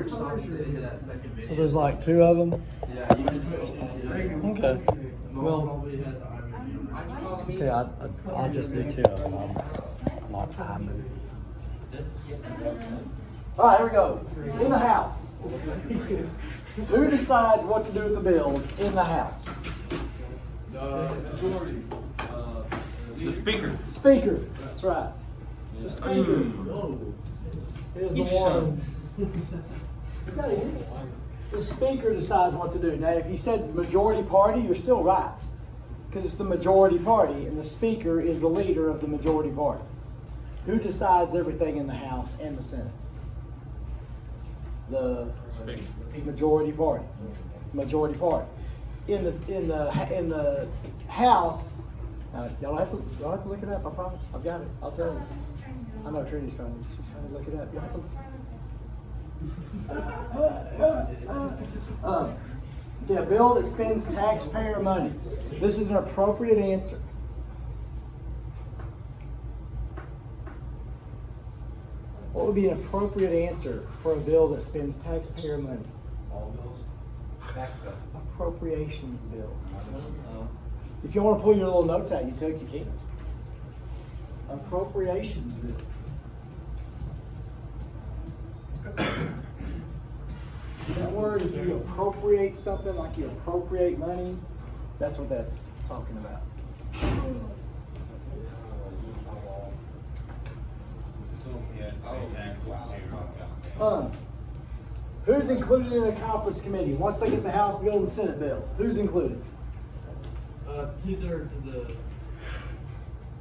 where it stopped at the end of that second video. So there's like two of them? Yeah, you can do it. Okay. Mom Well, probably has iMovie. okay, I'll just do two of them. I'm not iMovie. All right, here we go. In the House. Who decides what to do with the bills in the House? The majority. The speaker. Speaker. That's right. The Speaker is the one. The Speaker decides what to do. Now, if you said majority party, you're still right. Because it's the majority party, and the Speaker is the leader of the majority party. Who decides everything in the House and the Senate? The majority party. Majority party. In the House, y'all have to look it up. I promise. I've got it. I'll tell you. I know Trinity's trying to look it up. A bill that spends taxpayer money. This is an appropriate answer. What would be an appropriate answer for a bill that spends taxpayer money? All bills? Tax bill. Appropriations bill. If you want to pull your little notes out you took, you can. Appropriations bill. That word, if you appropriate something, like you appropriate money, that's what that's talking about. Who's included in a conference committee? Once they get the House bill and the Senate bill, who's included? 2/3 of the,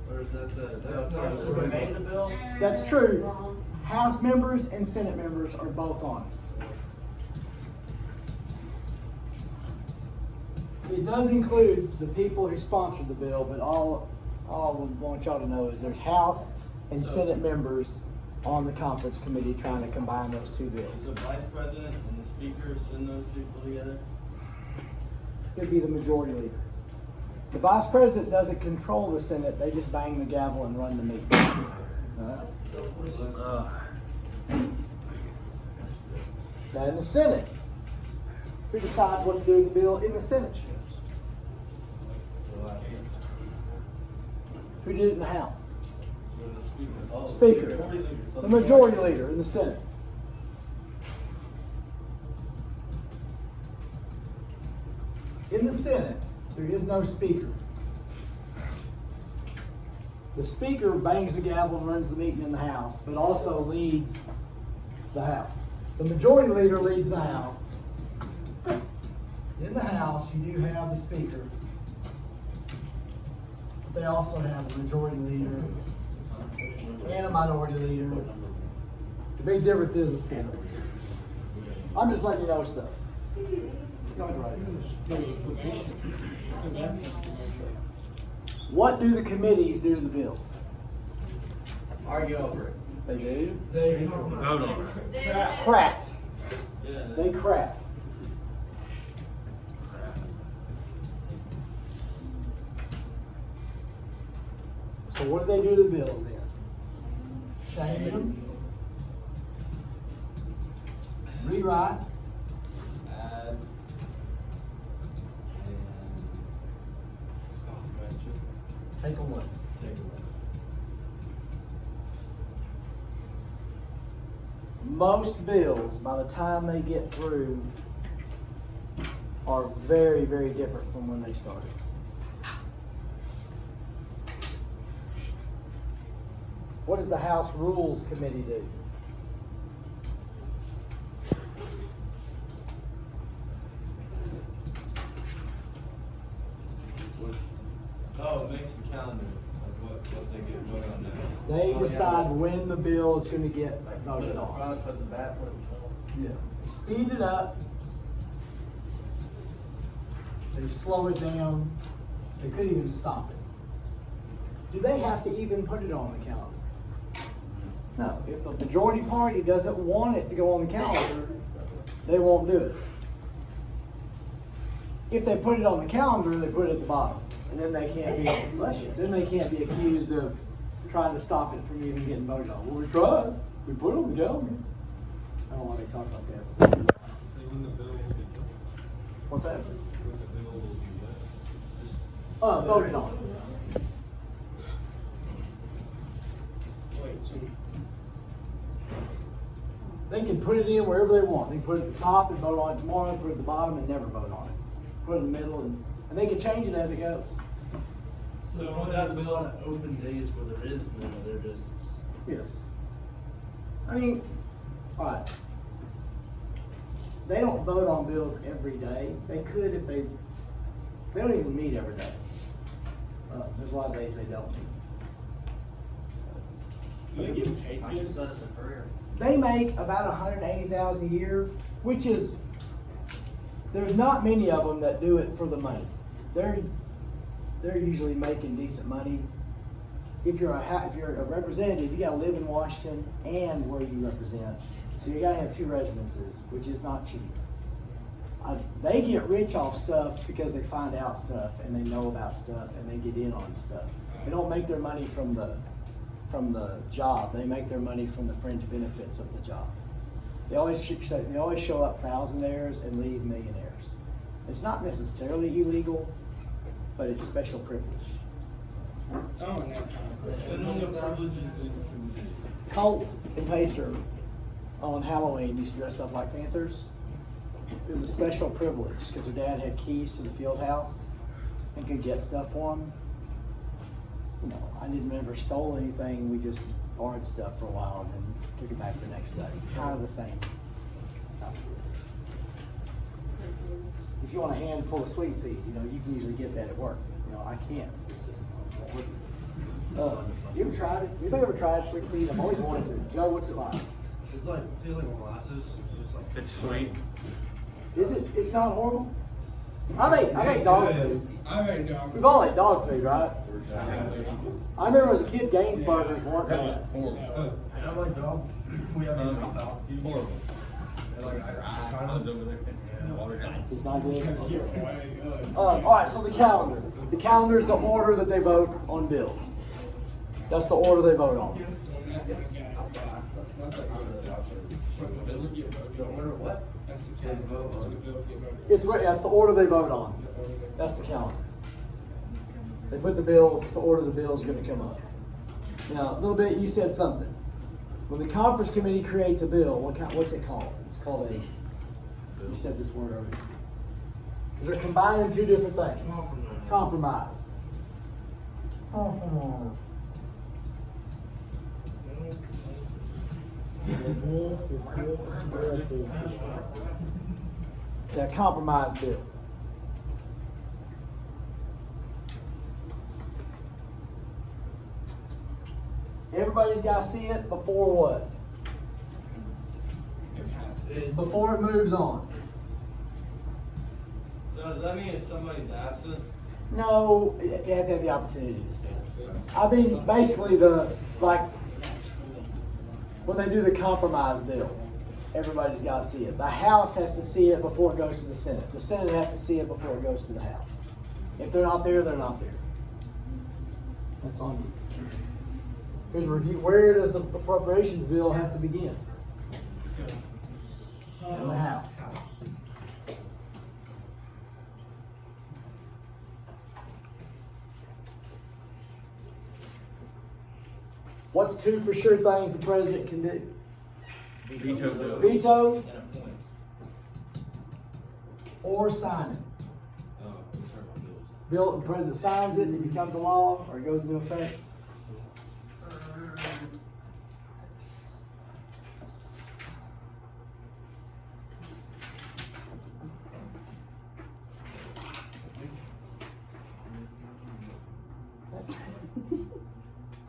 or is that that's the remainder bill? That's true. House members and Senate members are both on it. It does include the people who sponsored the bill, but all I would want y'all to know is there's House and Senate members on the conference committee trying to combine those two bills. Does the vice president and the speaker send those people together? It'd be the majority leader. The vice president doesn't control the Senate, they just bang the gavel and run the meeting. Now in the Senate, who decides what to do with the bill in the Senate? Who did it in the House? Speaker. The majority leader in the Senate. In the Senate, there is no speaker. The speaker bangs the gavel and runs the meeting in the House, but also leads the House. The majority leader leads the House. In the House, you do have the speaker, but they also have the majority leader and a minority leader. The big difference is the speaker. I'm just letting you know stuff. Go ahead, Roddy. What do the committees do to the bills? Argue over it. They do? They Vote on it. Cracked. Yeah. They crack. So what do they do to the bills then? Change them? Rewrite? Add. And Take away. take away. Most bills, by the time they get through, are very, very different from when they started. What does the House Rules Committee do? Oh, it makes the calendar of what they get voted on next. They decide when the bill is going to get Put it voted in on. front, put the back, put it in the middle. Yeah. They speed it up. They slow it down. They could even stop it. Do they have to even put it on the calendar? No. If the majority party doesn't want it to go on the calendar, they won't do it. If they put it on the calendar, they put it at the bottom. And then they can't be, bless you, then they can't be accused of trying to stop it from even getting voted on. Well, we tried. We put it on the calendar. I don't want to talk about that. When the bill will be done. What's that? When the bill will be done. Just Voted on. They can put it in wherever they want. They can put it at the top and vote on it tomorrow, put it at the bottom and never vote on it. Put it in the middle and they can change it as it goes. So when that's a lot of open days where there is none, they're just. Yes. I mean, alright. They don't vote on bills every day. They could if they don't even meet every day. There's a lot of days they don't meet. do they get paid? I use that as a career. They make about $180,000 a year, which is, there's not many of them that do it for the money. They're usually making decent money. If you're a representative, you gotta live in Washington and where you represent. So you gotta have 2 residences, which is not cheap. They get rich off stuff because they find out stuff and they know about stuff and they get in on stuff. They don't make their money from the job. They make their money from the fringe benefits of the job. They always show up thousandaires and leave millionaires. It's not necessarily illegal, but it's special privilege. Oh, and that Colt and Pacer on Halloween used to dress up like Panthers. It was a special privilege because their dad had keys to the field house and could get stuff for them. You know, I didn't ever stole anything. We just borrowed stuff for a while and then took it back the next day. Kind of the same. If you want a handful of sweet pea, you know, you can usually get that at work. You know, I can't. It's just you ever tried it? Anybody ever tried sweet pea? I've always wanted to. Joe, what's it like? It's like, it tastes like molasses. It's just like. It's sweet. Is it? It's not horrible. I make dog food. I made dog. We've all ate dog food, right? I remember as a kid, Gaines burgers weren't bad. Horrible. I like dog. We have alfalfa. Horrible. And like, I tried I was them. over there. Water down. It's not good. All right, so the calendar. The calendar is the order that they vote on bills. That's the order they vote on. What? It's right. That's the order they vote on. That's the calendar. They put the bills. It's the order the bills are going to come up. Now, a little bit. You said something. When the conference committee creates a bill, what's it called? It's called a. You said this word already. Because they're combining 2 different things. Compromise. Yeah, compromise bill. Everybody's got to see it before what? Before it moves on. So does that mean if somebody's absent? No, you have to have the opportunity to see it. I mean, basically when they do the compromise bill, everybody's got to see it. The House has to see it before it goes to the Senate. The Senate has to see it before it goes to the House. If they're not there, they're not there. That's on you. Here's a review. Where does the appropriations bill have to begin? In the House. What's 2 for sure things the president can do? Veto bill. Veto And a point. or sign it. Certain bills. Bill, the president signs it, it becomes a law, or it goes into effect.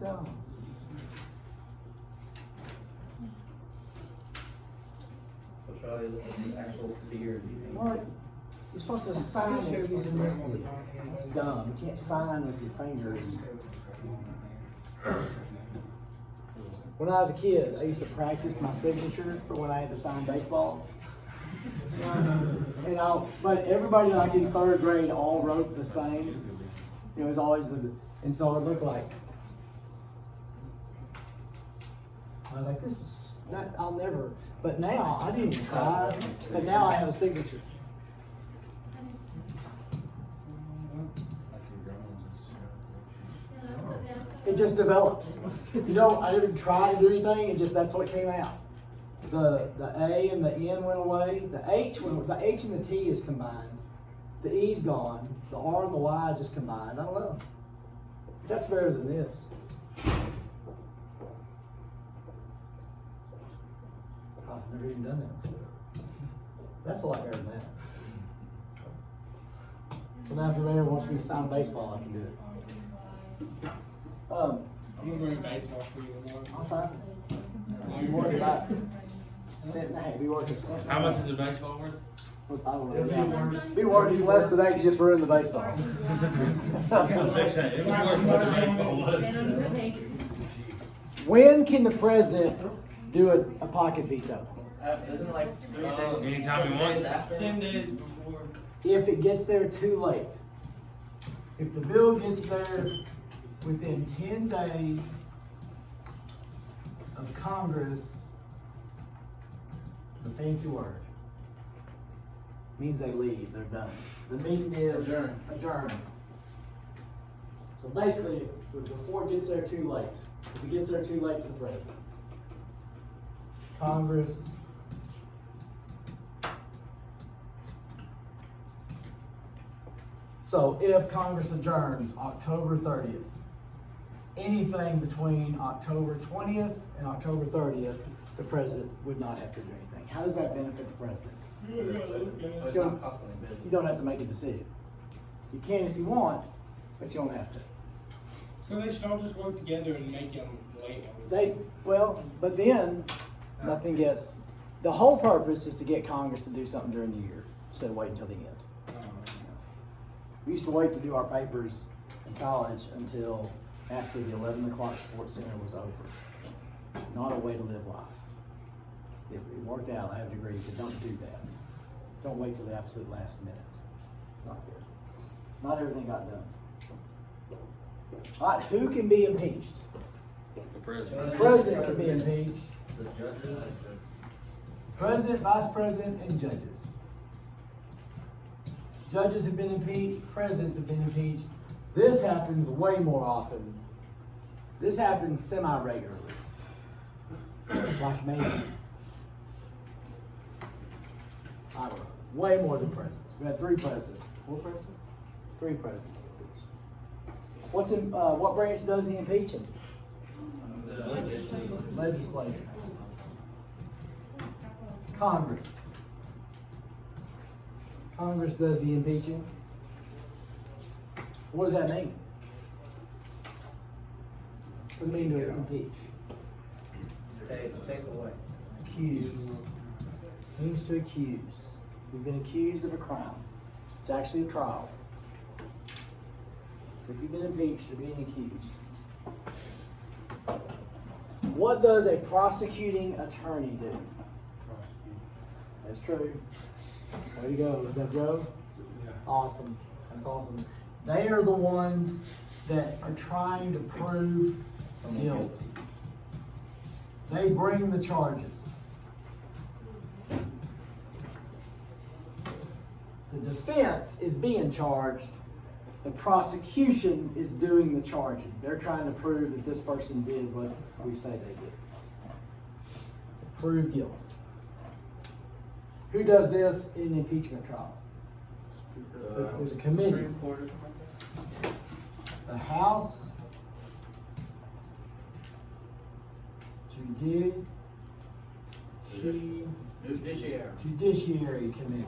Dumb. Which probably is an actual beard. What? You're supposed to sign it using this thing. It's dumb. You can't sign with your fingers. When I was a kid, I used to practice my signature for when I had to sign baseballs. But everybody like in 3rd grade all wrote the same. It was always and so it looked like. I was like, this is not, But now, I didn't even try, but now I have a signature. It just develops. You know, I didn't try to do anything, it just, that's what came out. The A and the N went away, the H and the T is combined. The E's gone, the R and the Y just combined, I don't know. That's better than this. I've never even done that before. That's a lot better than that. So now if the mayor wants me to sign baseball, I can do it. I'm gonna bring baseball for you tomorrow. I'll sign it. We work about cent and a half. We work at cent. How much is the baseball worth? I don't know. Yeah. We worked less today to just ruin the baseball. Fix that. It was worth what the baseball was. When can the president do a pocket veto? Isn't it like 3 days? Anytime he wants. 10 days before. If it gets there too late. If the bill gets there within 10 days of Congress, the fancy word, means they leave, they're done. The meeting is adjourned. So basically, before it gets there too late, if it gets there too late to the president, Congress so if Congress adjourns October 30th, anything between October 20th and October 30th, the president would not have to do anything. How does that benefit the president? So it's not costing any business. You don't have to make a decision. You can if you want, but you don't have to. So they should all just work together and make them late. But then, nothing gets, the whole purpose is to get Congress to do something during the year, instead of waiting until the end. We used to wait to do our papers in college until after the 11 o'clock sports center was over. Not a way to live life. It worked out, I have a degree, but don't do that. Don't wait till the absolute last minute. Not good. Not everything got done. All right, who can be impeached? The president. The president can be impeached. The judges. President, vice president, and judges. Judges have been impeached, presidents have been impeached. This happens way more often. This happens semi-regularly. Like maybe, I don't know, way more than presidents. We had 3 presidents. 4 presidents? 3 presidents impeached. What branch does the impeaching? The legislature. Legislature. Congress. Congress does the impeaching. What does that mean? What does it mean to impeach? Take away. Accuse. Means to accuse. You've been accused of a crime. It's actually a trial. So if you've been impeached, you're being accused. What does a prosecuting attorney do? That's true. Way to go. Is that Joe? Yeah. Awesome. That's awesome. They are the ones that are trying to prove guilt. They bring the charges. The defense is being charged. The prosecution is doing the charging. They're trying to prove that this person did what we say they did. Prove guilt. Who does this in an impeachment trial? There's a committee. Supreme Court. The House, Judiciary Committee.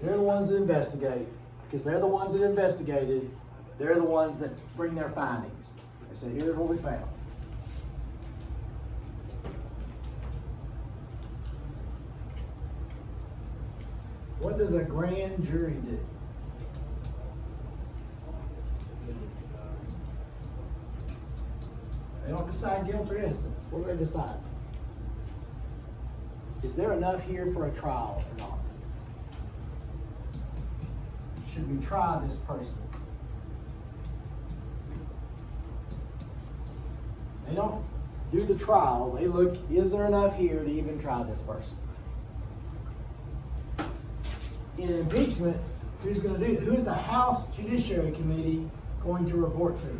They're the ones that investigate, because they're the ones that investigated. They're the ones that bring their findings. They say, here's what we found. What does a grand jury do? They don't decide guilt or innocence. What do they decide? Is there enough here for a trial or not? Should we try this person? They don't do the trial, they look, is there enough here to even try this person? In impeachment, who's going to do that? Who's the House Judiciary Committee going to report to?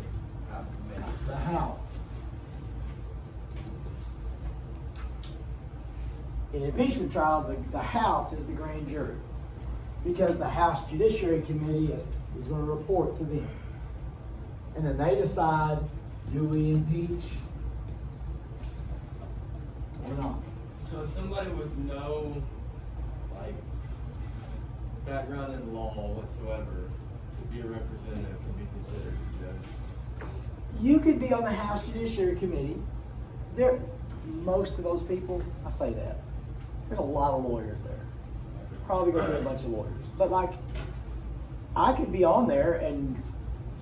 The House. In an impeachment trial, the House is the grand jury, because the House Judiciary Committee is going to report to them. And then they decide, do we impeach or not? So somebody with no, like, background in law whatsoever to be a representative can be considered a judge. You could be on the House Judiciary Committee. Most of those people, I say that. There's a lot of lawyers there. Probably going to be a bunch of lawyers. But like, I could be on there and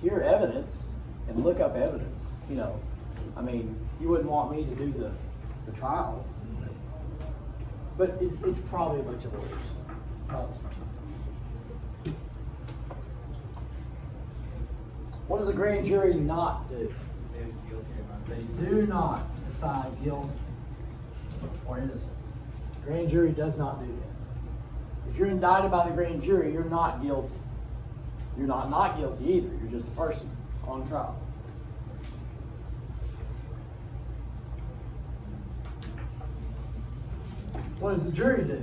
hear evidence and look up evidence. You know, I mean, you wouldn't want me to do the trial. But it's probably a bunch of lawyers. Probably some. What does a grand jury not do? They do not decide guilt or innocence. The grand jury does not do that. If you're indicted by the grand jury, you're not guilty. You're not guilty either. You're just a person on trial. What does the jury do?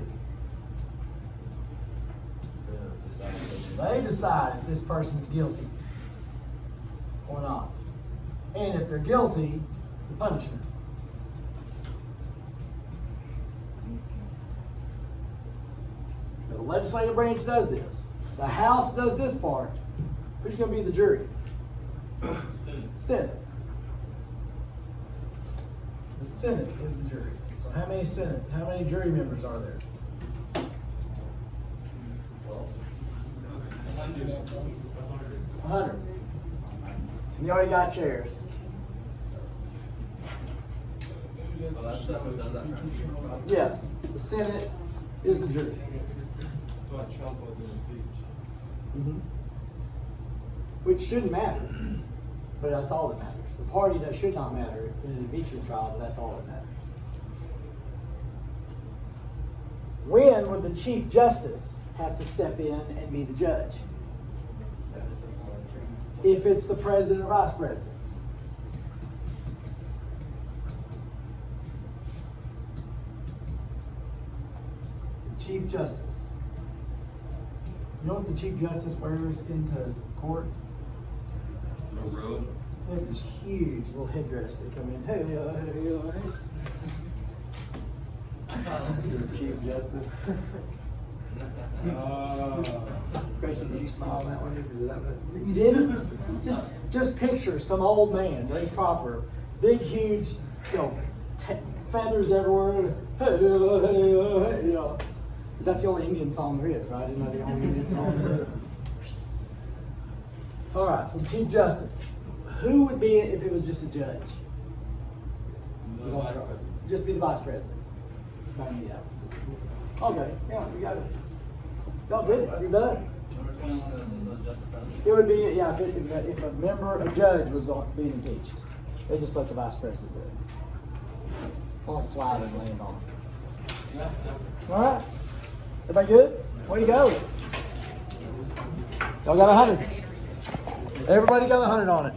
They decide if this person's guilty or not. And if they're guilty, the punishment. The legislative branch does this. The House does this part. Who's going to be the jury? Senate. The Senate is the jury. So how many jury members are there? 100. And you already got chairs. So that's who does that. Yes, the Senate is the jury. That's why Trump wasn't impeached. Which shouldn't matter, but that's all that matters. The party that should not matter in an impeachment trial, but that's all that matters. When would the Chief Justice have to step in and be the judge? If it's the President or Vice President. The Chief Justice. You know what the Chief Justice wears into court? No robe. They have this huge little headdress. They come in. Hey, Chief Justice. Grayson, did you smile that one? You didn't? Just picture some old man, very proper, big, huge, feathers everywhere. You know, that's the only Indian song there is, right? Isn't that the only Indian song there is? All right, so Chief Justice. Who would be it if it was just a judge? Just be the Vice President. Yeah. Okay, yeah, you got it. Y'all good? You're done. It would be, yeah, if a judge was being impeached, they just let the Vice President do it. As long as the flag doesn't land on it. All right. Everybody good? Way to go. Y'all got 100. Everybody got 100 on it.